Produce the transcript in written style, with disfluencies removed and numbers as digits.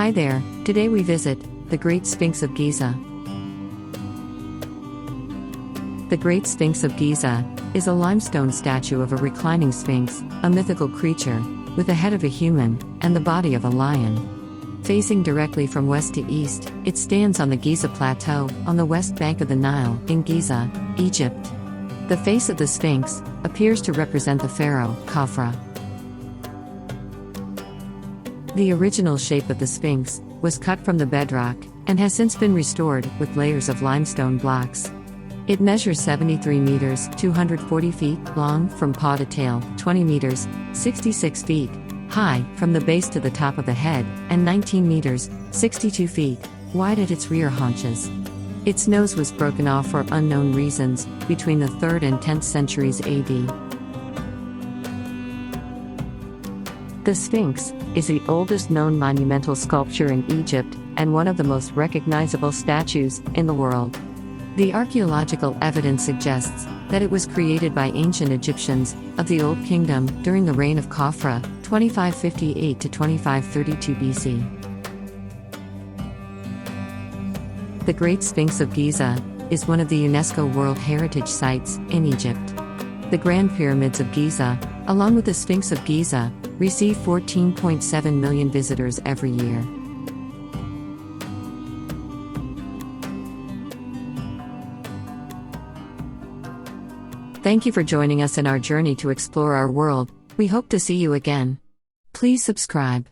Hi there, today we visit the Great Sphinx of Giza. The Great Sphinx of Giza is a limestone statue of a reclining sphinx, a mythical creature, with the head of a human and the body of a lion. Facing directly from west to east, it stands on the Giza Plateau, on the west bank of the Nile, in Giza, Egypt. The face of the Sphinx appears to represent the pharaoh, Khafre. The original shape of the Sphinx was cut from the bedrock and has since been restored with layers of limestone blocks. It measures 73 meters, 240 feet long from paw to tail, 20 meters, 66 feet high from the base to the top of the head, and 19 meters, 62 feet wide at its rear haunches. Its nose was broken off for unknown reasons between the 3rd and 10th centuries AD. The Sphinx is the oldest known monumental sculpture in Egypt and one of the most recognizable statues in the world. The archaeological evidence suggests that it was created by ancient Egyptians of the Old Kingdom during the reign of Khafre, 2558 to 2532 BC. The Great Sphinx of Giza is one of the UNESCO World Heritage Sites in Egypt. The Grand Pyramids of Giza, along with the Sphinx of Giza, receive 14.7 million visitors every year. Thank you for joining us in our journey to explore our world. We hope to see you again. Please subscribe.